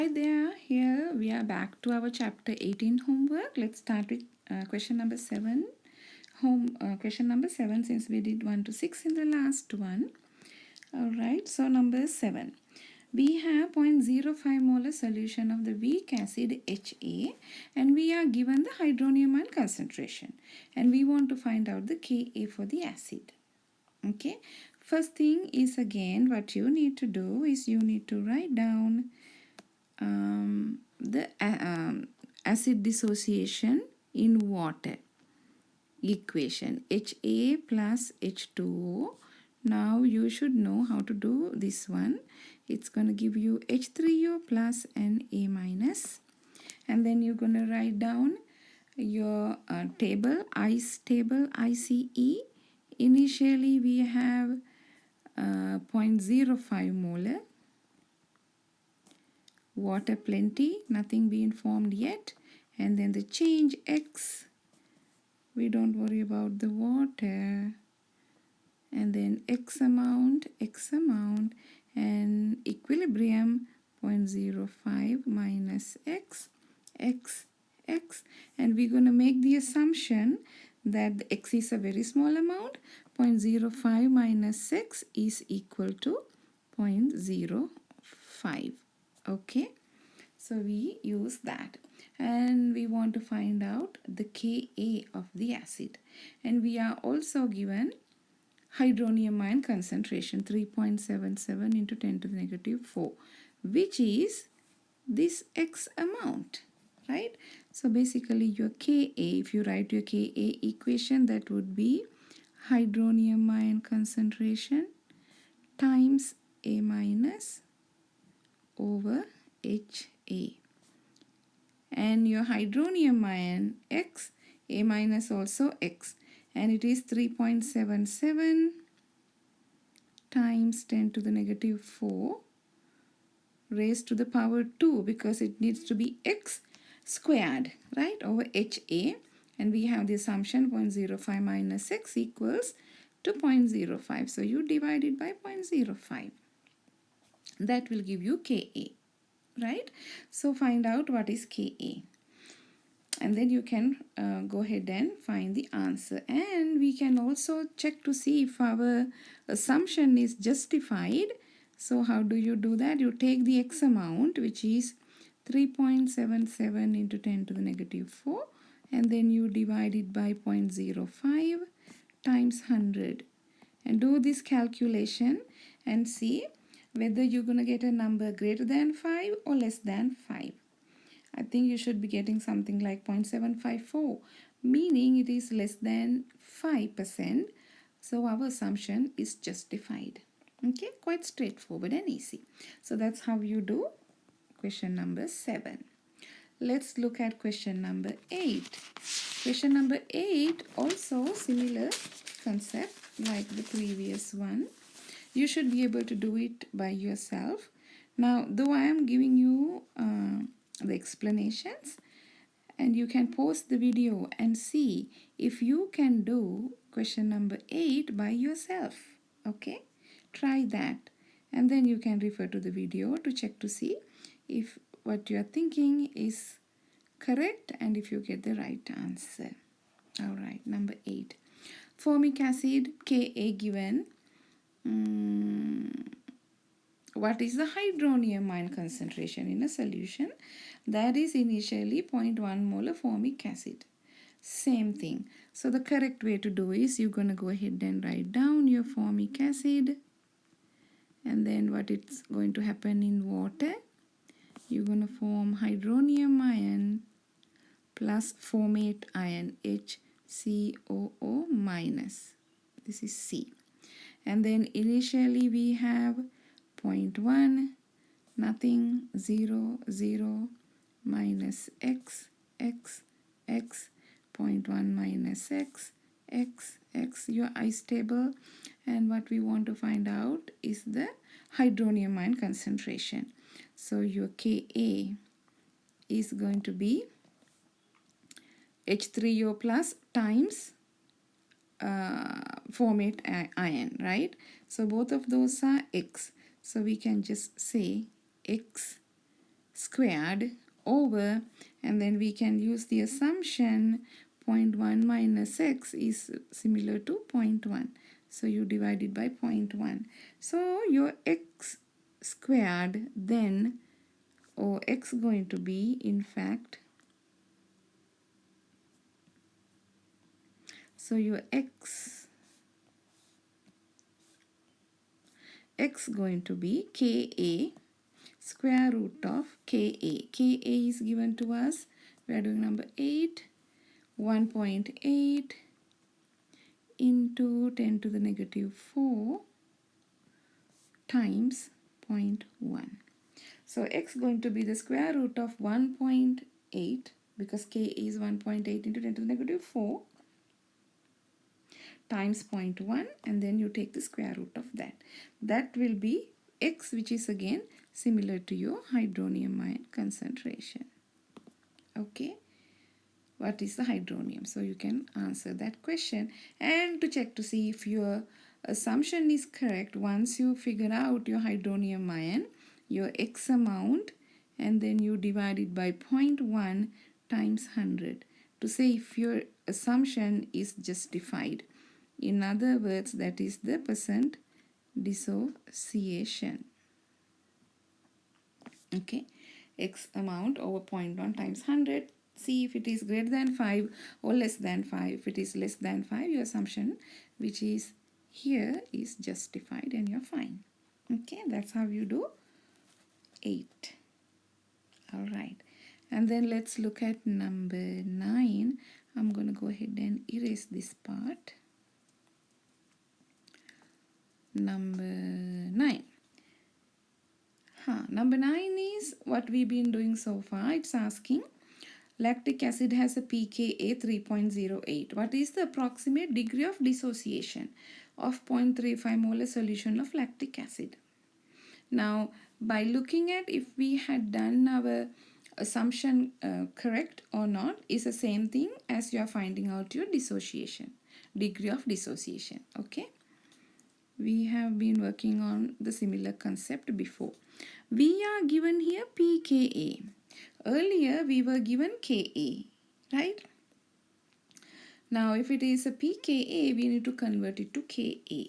Hi there, here we are back to our chapter 18 homework. Let's start with question number 7. Question number 7, since we did 1 to 6 in the last one. Alright, so number 7. We have 0.05 molar solution of the weak acid HA and we are given the hydronium ion concentration and we want to find out the Ka for the acid. Okay, first thing is, again, what you need to do is you need to write down the acid dissociation in water equation, Ha plus H2O. Now you should know how to do this one. It's going to give you H3O plus and A minus, and then you're going to write down your table, ICE. Initially we have 0.05 molar, water plenty, nothing being formed yet, and then the change X, we don't worry about the water, and then X amount, and equilibrium 0.05 minus X, and we're going to make the assumption that the X is a very small amount. 0.05 minus X is equal to 0.05. Okay, so we use that and we want to find out the Ka of the acid, and we are also given hydronium ion concentration 3.77 into 10 to the negative 4, which is this X amount, right? So basically your Ka, if you write your Ka equation, that would be hydronium ion concentration times A minus over Ha, and your hydronium ion X, A minus also X, and it is 3.77 times 10 to the negative 4 raised to the power 2, because it needs to be X squared, right, over Ha, and we have the assumption 0.05 minus X equals to 0.05, so you divide it by 0.05. That will give you Ka, right? So find out what is Ka, and then you can go ahead and find the answer. And we can also check to see if our assumption is justified. So how do you do that? You take the X amount, which is 3.77 into 10 to the negative 4, and then you divide it by 0.05 times 100 and do this calculation and see whether you're going to get a number greater than 5 or less than 5. I think you should be getting something like 0.754, meaning it is less than 5%. So our assumption is justified. Okay, quite straightforward and easy. So that's how you do question number 7. Let's look at question number 8. Question number 8, also similar concept like the previous one. You should be able to do it by yourself. Now, though I am giving you the explanations, and you can pause the video and see if you can do question number 8 by yourself. Okay, try that, and then you can refer to the video to check to see if what you are thinking is correct and if you get the right answer. All right, number 8, formic acid Ka given. What is the hydronium ion concentration in a solution? That is initially 0.1 molar formic acid. Same thing. So the correct way to do is you're going to go ahead and write down your formic acid, and then what it's going to happen in water, you're going to form hydronium ion plus formate ion HCOO minus. This is C. And then initially we have 0.1, nothing, 0, 0, minus X, 0.1 minus X, your ice table. And what we want to find out is the hydronium ion concentration. So your Ka is going to be H3O plus times formate ion, right? So both of those are X. So we can just say X squared over, and then we can use the assumption 0.1 minus x is similar to 0.1. So you divide it by 0.1. So your x squared then, or x going to be, in fact, so your x going to be ka square root of ka. Ka is given to us, we are doing number 8, 1.8 into 10 to the negative 4 times 0.1. So x going to be the square root of 1.8, because k is 1.8 into 10 to the negative 4 times 0.1, and then you take the square root of that. That will be x, which is again similar to your hydronium ion concentration. Okay, what is the hydronium? So you can answer that question. And to check to see if your assumption is correct, once you figure out your hydronium ion, your x amount, and then you divide it by 0.1 times 100 to say if your assumption is justified. In other words, that is the percent dissociation. Okay, x amount over 0.1 times 100. See if it is greater than 5 or less than 5. If it is less than 5, your assumption, which is here, is justified and you're fine. Okay, that's how you do 8. All right, and then let's look at number 9. I'm going to go ahead and erase this part. Number 9. Number 9 is what we've been doing so far. It's asking lactic acid has a pKa 3.08. What is the approximate degree of dissociation of 0.35 molar solution of lactic acid? Now, by looking at if we had done our assumption correct or not is the same thing as you are finding out your dissociation, degree of dissociation. Okay, we have been working on the similar concept before. We are given here pKa. Earlier we were given Ka, right? Now if it is a pKa, we need to convert it to Ka.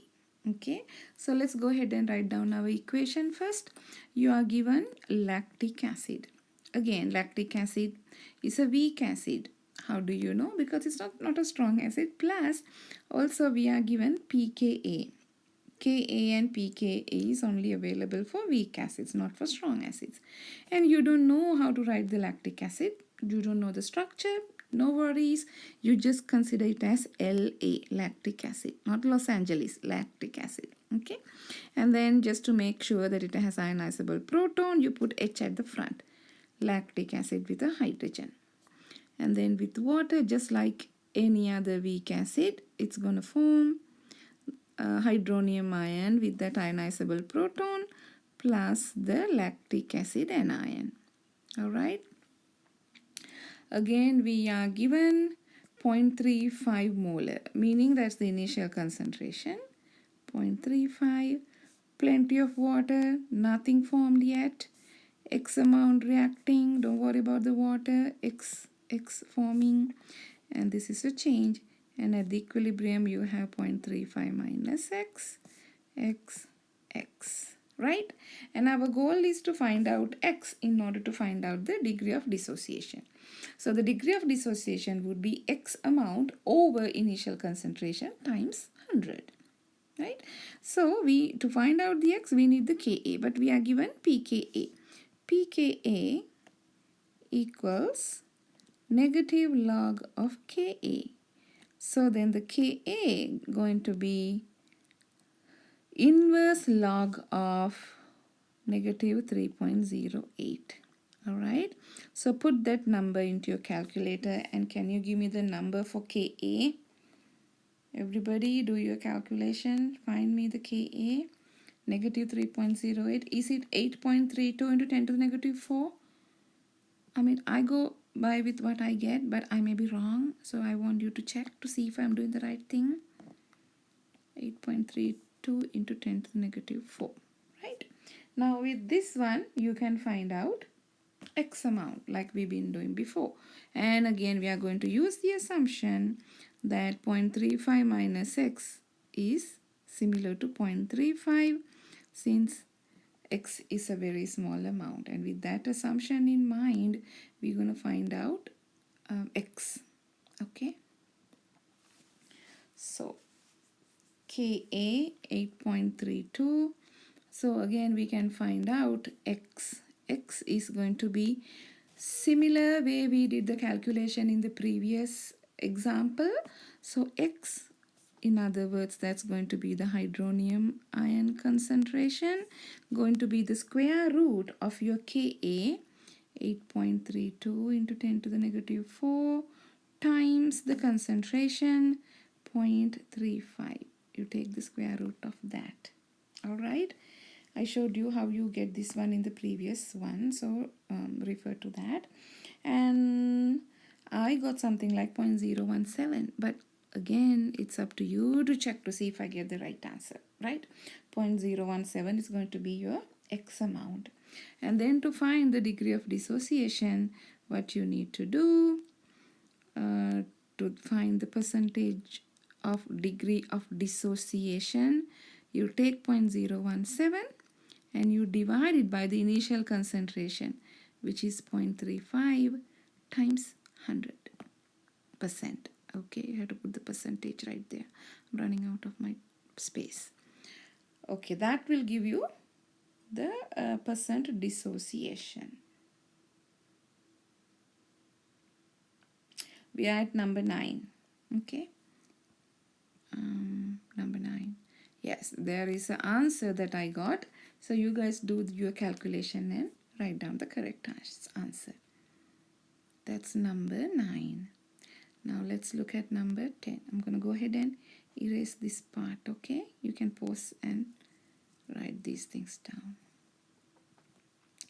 Okay, so let's go ahead and write down our equation first. You are given lactic acid. Again, lactic acid is a weak acid. How do you know? Because it's not a strong acid. Plus, also we are given pKa. Ka and pKa is only available for weak acids, not for strong acids. And you don't know how to write the lactic acid. You don't know the structure. No worries. You just consider it as La, lactic acid, not Los Angeles, lactic acid. Okay. And then just to make sure that it has ionizable proton, you put H at the front. Lactic acid with a hydrogen. And then with water, just like any other weak acid, it's going to form hydronium ion with that ionizable proton plus the lactic acid anion. All right. Again, we are given 0.35 molar, meaning that's the initial concentration. 0.35, plenty of water, nothing formed yet. X amount reacting, don't worry about the water, X forming, and this is a change. And at the equilibrium, you have 0.35 minus x, right? And our goal is to find out x in order to find out the degree of dissociation. So the degree of dissociation would be x amount over initial concentration times 100, right? So to find out the x, we need the Ka, but we are given pKa. pKa equals negative log of Ka. So then the Ka going to be inverse log of negative 3.08. All right. So put that number into your calculator, and can you give me the number for Ka? Everybody do your calculation. Find me the Ka. Negative 3.08. Is it 8.32 into 10 to the negative 4? I mean, I go by with what I get, but I may be wrong. So I want you to check to see if I'm doing the right thing. 8.32 into 10 to the negative 4. Right? Now with this one, you can find out X amount like we've been doing before. And again, we are going to use the assumption that 0.35 minus X is similar to 0.35 since X is a very small amount. And with that assumption in mind, we're going to find out X. Okay. So Ka 8.32. So again, we can find out X. X is going to be similar way we did the calculation in the previous example. So X, in other words, that's going to be the hydronium ion concentration, going to be the square root of your Ka, 8.32 into 10 to the negative 4 times the concentration, 0.35. You take the square root of that. All right. I showed you how you get this one in the previous one, so refer to that. And I got something like 0.017, but again, it's up to you to check to see if I get the right answer, right? 0.017 is going to be your X amount. And then to find the degree of dissociation, what you need to do to find the percentage of degree of dissociation, you take 0.017 and you divide it by the initial concentration, which is 0.35 times 100%. Okay, I have to put the percentage right there. I'm running out of my space. Okay, that will give you the percent dissociation. We are at number 9. Okay. Number 9. Yes, there is an answer that I got. So you guys do your calculation and write down the correct answer. That's number 9. Now let's look at number 10. I'm going to go ahead and erase this part, okay? You can pause and write these things down.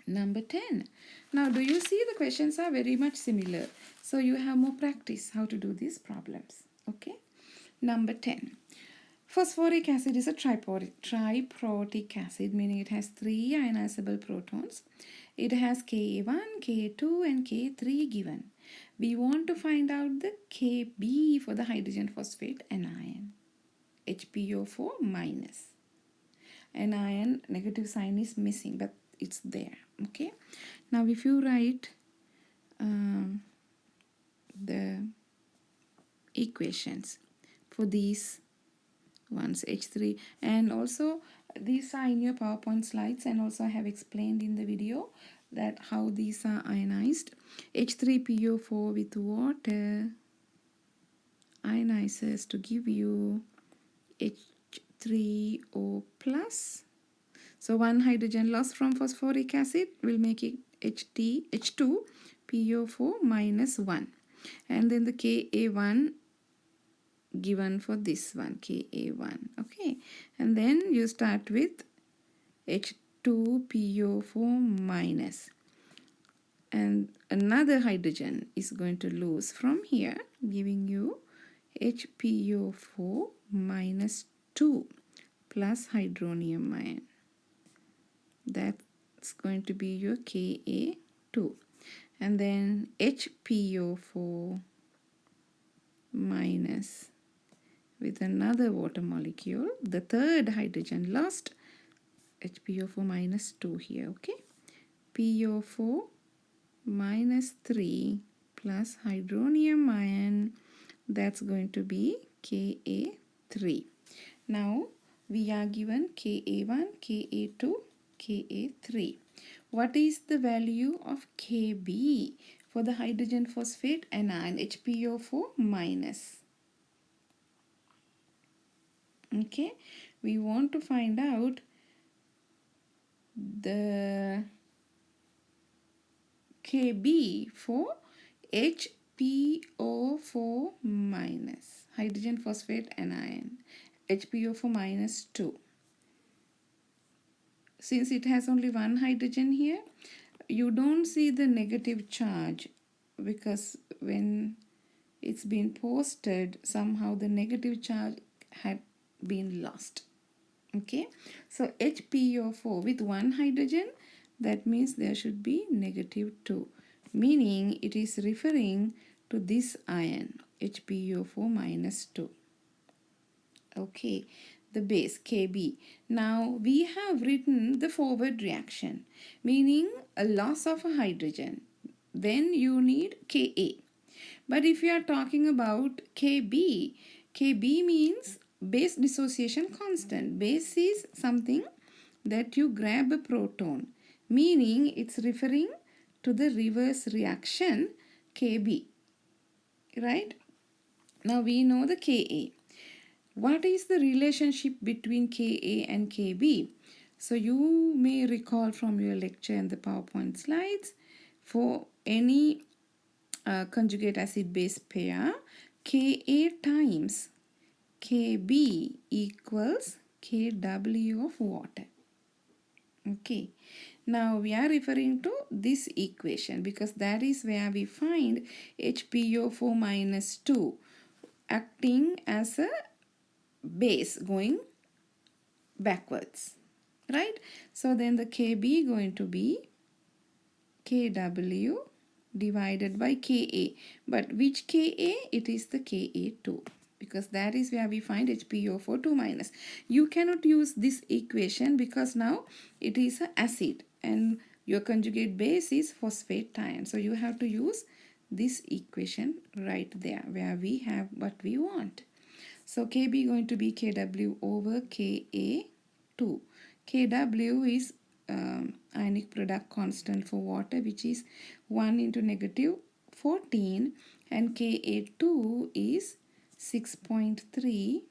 Number 10. Now, do you see the questions are very much similar? So you have more practice how to do these problems, okay? Number 10. Phosphoric acid is a triprotic acid, meaning it has 3 ionizable protons. It has Ka1, Ka2 and Ka3 given. We want to find out the Kb for the hydrogen phosphate anion. HPO4 minus. Anion negative sign is missing, but it's there. Okay. Now if you write the equations for these ones, H3, and also these are in your PowerPoint slides, and also I have explained in the video that how these are ionized. H3PO4 with water ionizes to give you H3O plus. So one hydrogen loss from phosphoric acid will make it H2PO4 minus 1. And then the Ka1 given for this one, Ka1. Okay. And then you start with H2PO4 minus. And another hydrogen is going to lose from here, giving you HPO4 minus 2 plus hydronium ion. That's going to be your Ka2. And then HPO4 minus with another water molecule. The third hydrogen lost, HPO4 minus 2 here, okay? PO4 minus 3 plus hydronium ion, that's going to be Ka3. Now we are given Ka1, Ka2, Ka3. What is the value of Kb for the hydrogen phosphate anion, HPO4 minus? Okay, we want to find out the Kb for HPO4 minus, hydrogen phosphate anion, HPO4 minus 2. Since it has only one hydrogen here, you don't see the negative charge because when it's been posted, somehow the negative charge had been lost. Okay, so HPO4 with one hydrogen, that means there should be -2, meaning it is referring to this ion, HbO4 minus 2. Okay, the base Kb. Now we have written the forward reaction, meaning a loss of a hydrogen. Then you need Ka. But if you are talking about Kb, Kb means base dissociation constant. Base is something that you grab a proton, meaning it's referring to the reverse reaction Kb, right? Now we know the Ka. What is the relationship between Ka and Kb? So you may recall from your lecture and the PowerPoint slides, for any conjugate acid base pair, Ka times Kb equals Kw of water. Okay, now we are referring to this equation because that is where we find HbO4 minus 2 acting as a base going backwards, right? So then the Kb going to be Kw divided by Ka. But which Ka? It is the Ka2 because that is where we find HbO4 2 minus. You cannot use this equation because now it is an acid and your conjugate base is phosphate ion. So you have to use this equation right there where we have what we want. So Kb going to be Kw over Ka2. Kw is ionic product constant for water, which is 1 into -14, and Ka2 is 6.3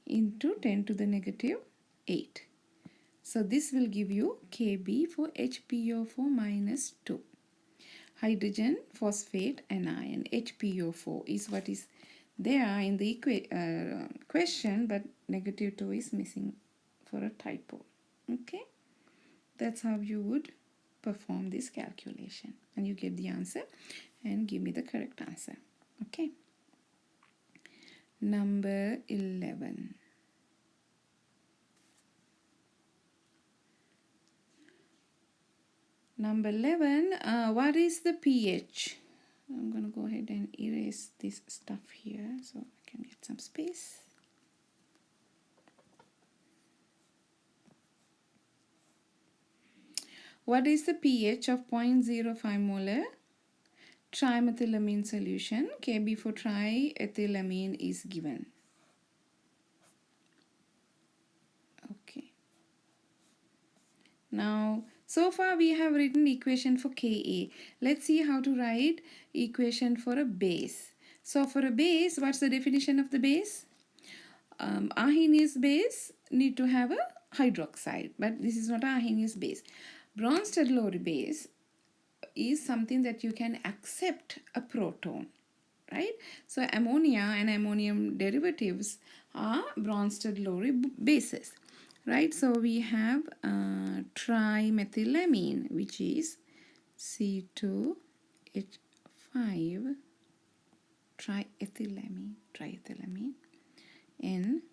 into 10 to the -8. So this will give you Kb for HbO4 minus 2. Hydrogen, phosphate, anion. HbO4 is what is there in the question, but -2 is missing for a typo. Okay, that's how you would perform this calculation, and you get the answer and give me the correct answer. Okay, number 11. Number 11, what is the pH? I'm going to go ahead and erase this stuff here so I can get some space. What is the pH of 0.05 molar trimethylamine solution? Kb for triethylamine is given. Okay. Now, so far we have written equation for Ka. Let's see how to write equation for a base. So for a base, what's the definition of the base? Arrhenius base need to have a hydroxide, but this is not an Arrhenius base. Bronsted-Lowry base is something that you can accept a proton, right? So ammonia and ammonium derivatives are Bronsted-Lowry bases, right? So we have trimethylamine, which is C2H5 triethylamine, and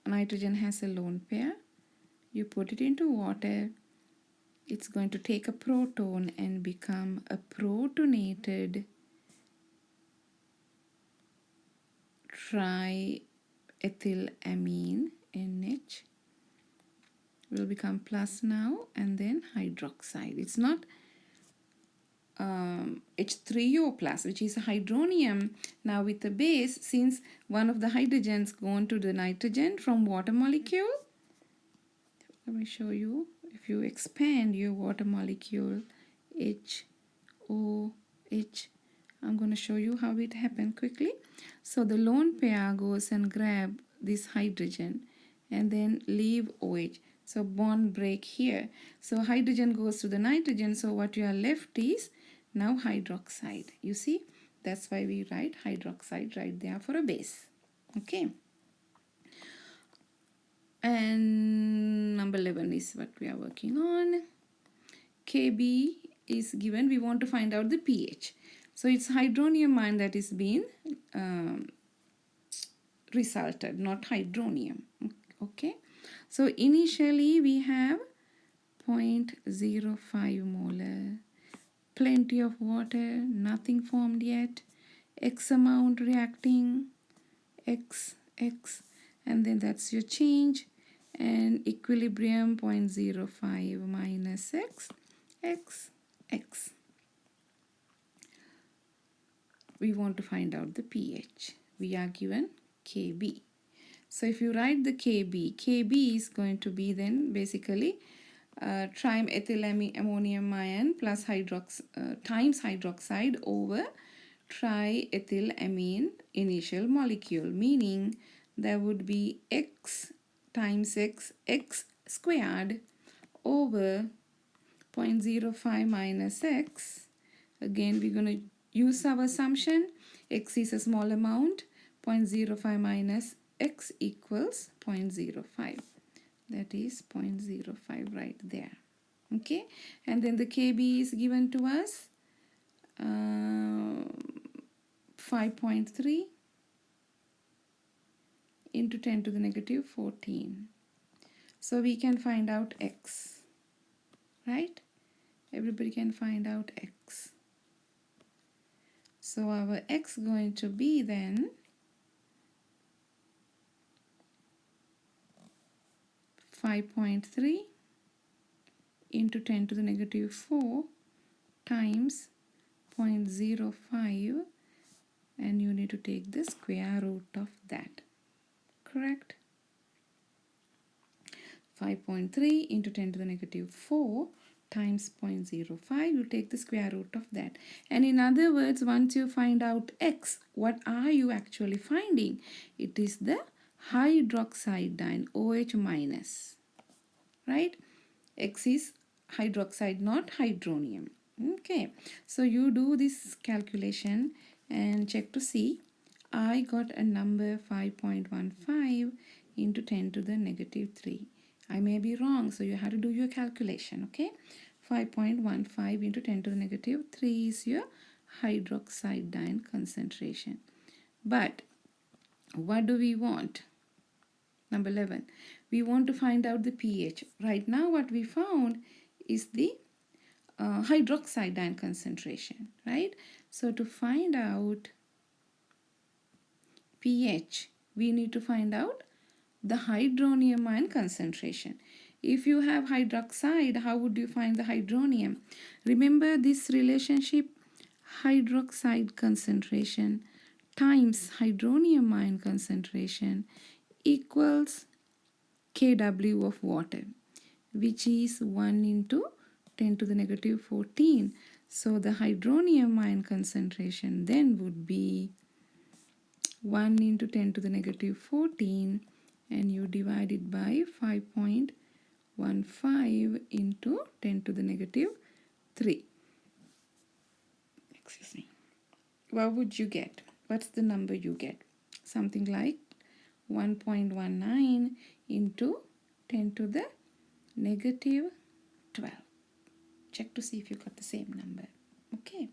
nitrogen has a lone pair. You put it into water, it's going to take a proton and become a protonated triethylamine, NH will become plus now, and then hydroxide. It's not H3O plus, which is a hydronium now with the base, since one of the hydrogens gone to the nitrogen from water molecule. Let me show you. If you expand your water molecule HOH, I'm going to show you how it happened quickly. So the lone pair goes and grab this hydrogen and then leave OH. So bond break here. So hydrogen goes to the nitrogen. So what you are left is now hydroxide. You see, that's why we write hydroxide right there for a base. Okay. And number 11 is what we are working on. Kb is given. We want to find out the pH. So it's hydronium ion that is being resulted, not hydronium. Okay. So initially we have 0.05 molar. Plenty of water, nothing formed yet. X amount reacting, X, and then that's your change. And equilibrium 0.05 minus X, X. We want to find out the pH. We are given Kb. So if you write the Kb is going to be then basically trimethyl ammonium ion plus times hydroxide over triethylamine initial molecule, meaning there would be X times X squared over 0.05 minus X. Again, we're going to use our assumption. X is a small amount. 0.05 minus X equals 0.05. That is 0.05 right there. Okay. And then the Kb is given to us. 5.3 into 10 to the negative 14. So we can find out X. Right? Everybody can find out X. So our X going to be then 5.3 into 10 to the negative 4 times 0.05, and you need to take the square root of that. Correct? 5.3 into 10 to the negative 4 times 0.05, you take the square root of that. And in other words, once you find out X, what are you actually finding? It is the hydroxide ion, OH minus, right? X is hydroxide, not hydronium. Okay, so you do this calculation and check to see. I got a number 5.15 into 10 to the negative 3. I may be wrong, so you have to do your calculation, okay? 5.15 into 10 to the negative 3 is your hydroxide ion concentration. But what do we want? Number 11. We want to find out the pH. Right now what we found is the hydroxide ion concentration, right? So to find out pH, we need to find out the hydronium ion concentration. If you have hydroxide, how would you find the hydronium? Remember this relationship, hydroxide concentration times hydronium ion concentration equals Kw of water, which is 1 into 10 to the negative 14. So the hydronium ion concentration then would be 1 into 10 to the negative 14, and you divide it by 5.15 into 10 to the negative 3. Excuse me. What would you get? What's the number you get? Something like 1.19 into 10 to the negative 12. Check to see if you got the same number. Okay.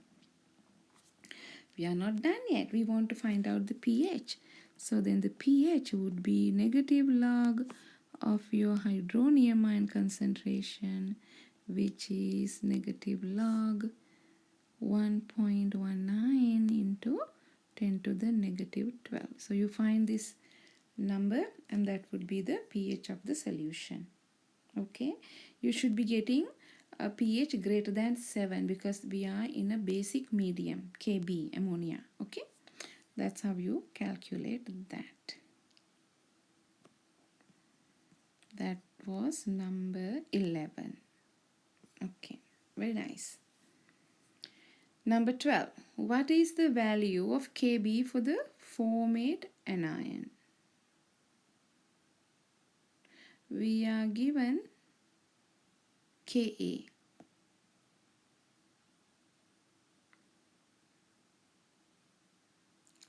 We are not done yet. We want to find out the pH. So then the pH would be negative log of your hydronium ion concentration, which is negative log 1.19 into 10 to the negative 12. So you find this number and that would be the pH of the solution. Okay. You should be getting a pH greater than 7 because we are in a basic medium, Kb, ammonia. Okay. That's how you calculate that. That was number 11. Okay. Very nice. Number 12. What is the value of Kb for the formate anion? We are given Ka.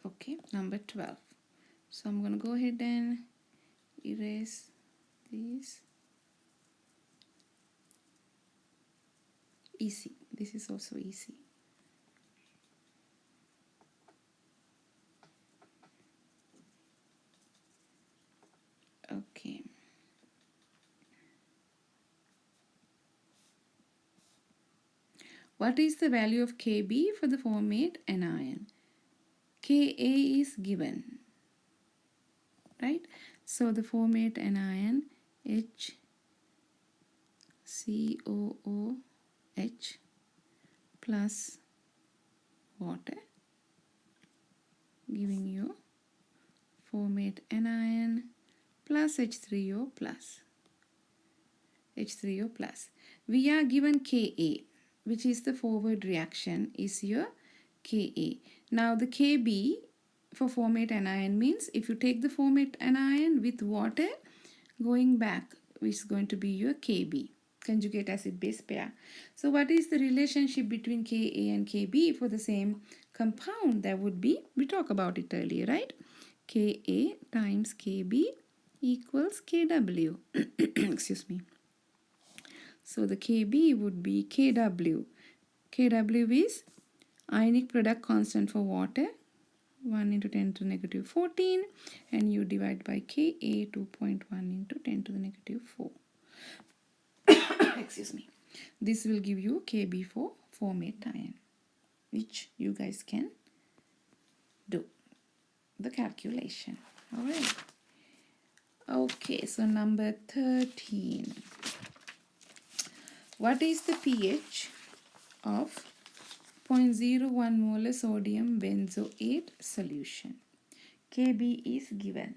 Okay, number 12. So I'm going to go ahead and erase these. Easy. This is also easy. Okay. What is the value of Kb for the formate anion? Ka is given, right? So the formate anion HCOOH plus water, giving you formate anion plus H3O plus. H3O plus. We are given Ka, which is the forward reaction, is your Ka. Now the Kb for formate anion means if you take the formate anion with water going back, which is going to be your Kb, conjugate acid base pair. So what is the relationship between Ka and Kb for the same compound? That would be, we talked about it earlier, right? Ka times Kb equals Kw. Excuse me. So the Kb would be Kw. Kw is ionic product constant for water, 1 into 10 to the negative 14, and you divide by Ka, 2.1 into 10 to the negative 4. Excuse me. This will give you Kb for formate ion, which you guys can do the calculation. All right. Okay, so number 13. What is the pH of 0.01 molar sodium benzoate solution? Kb is given.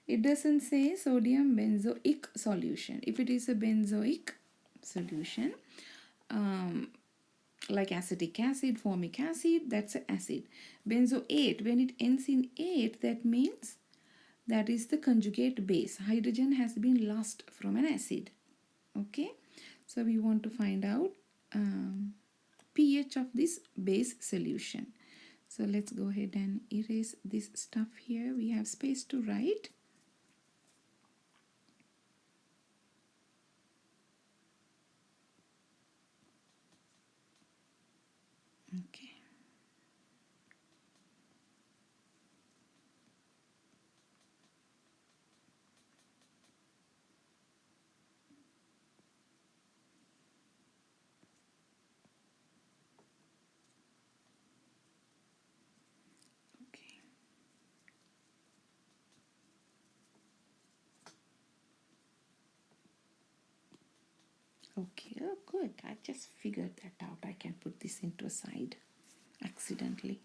It doesn't say sodium benzoic solution. If it is a benzoic solution, like acetic acid, formic acid, that's an acid. Benzoate, when it ends in ate, that means that is the conjugate base. Hydrogen has been lost from an acid. Okay, so we want to find out pH of this base solution. So let's go ahead and erase this stuff here. We have space to write. Okay. Okay, oh good. I just figured that out. I can put this into a side accidentally.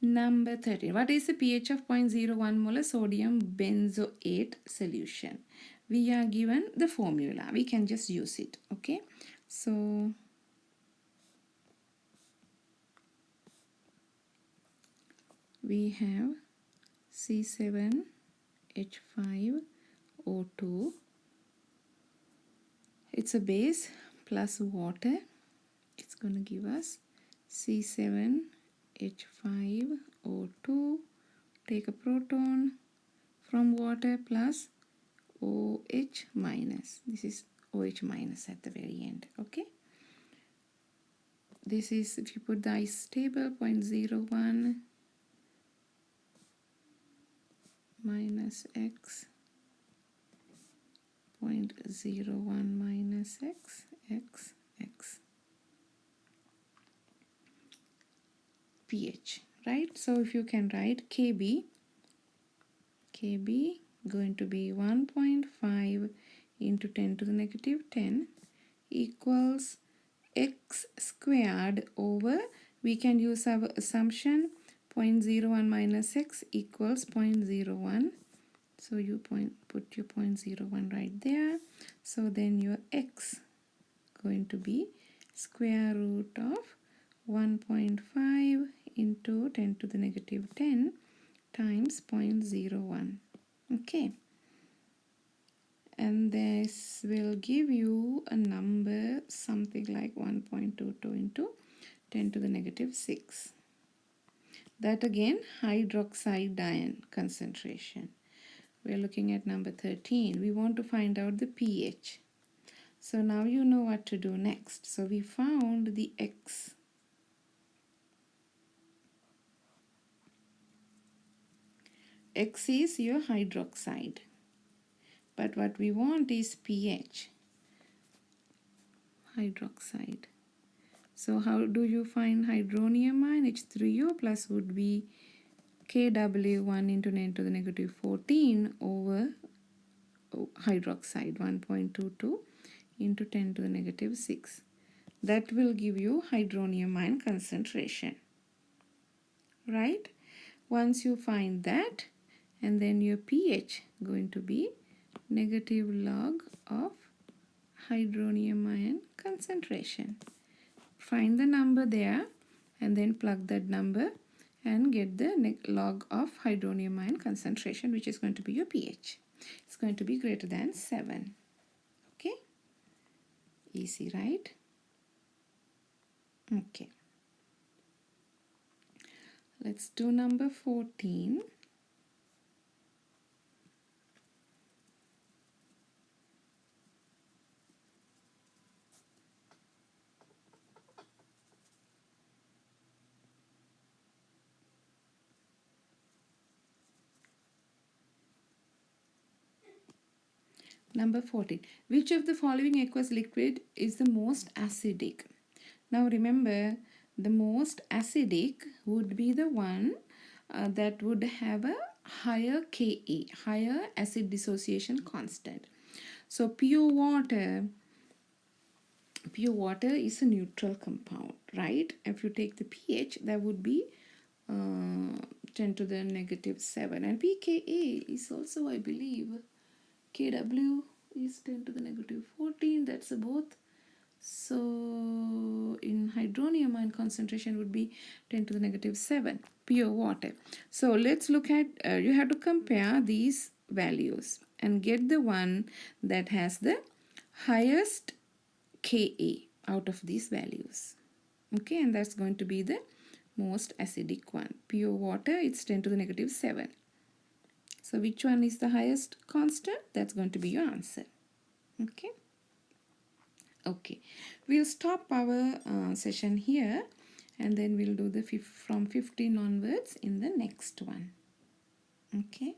Number 13. What is the pH of 0.01 molar sodium benzoate solution? We are given the formula. We can just use it. Okay. So we have C7H5O2. It's a base plus water. It's going to give us C7H5O2. Take a proton from water plus OH minus. This is OH minus at the very end. Okay. This is, if you put the ice table, 0.01 minus X, 0.01 minus X, X, X. pH, right? So if you can write Kb going to be 1.5 into 10 to the negative 10 equals X squared over, we can use our assumption, 0.01 minus X equals 0.01. So you put your 0.01 right there. So then your X going to be square root of 1.5 into 10 to the negative 10 times 0.01. Okay. And this will give you a number something like 1.22 into 10 to the negative 6. That again, hydroxide ion concentration. We're looking at number 13. We want to find out the pH. So now you know what to do next. So we found the X. X is your hydroxide. But what we want is pH. Hydroxide. So how do you find hydronium ion? H3O plus would be Kw1 into 10 to the negative 14 over hydroxide 1.22 into 10 to the negative 6. That will give you hydronium ion concentration, right? Once you find that, and then your pH going to be negative log of hydronium ion concentration. Find the number there and then plug that number and get the log of hydronium ion concentration, which is going to be your pH. It's going to be greater than 7. Okay, easy, right? Okay, let's do number 14. Number 14. Which of the following aqueous liquid is the most acidic? Now remember, the most acidic would be the one that would have a higher Ka, higher acid dissociation constant. So pure water is a neutral compound, right? If you take the pH, that would be 10 to the negative 7. And pKa is also, I believe, Kw is 10 to the negative 14. That's a both. So in hydronium ion concentration would be 10 to the negative 7, pure water. So let's look at, you have to compare these values and get the one that has the highest Ka out of these values. Okay, and that's going to be the most acidic one. Pure water, it's 10 to the negative 7. So which one is the highest constant? That's going to be your answer. Okay. Okay, we'll stop our session here and then we'll do the from 15 onwards in the next one. Okay.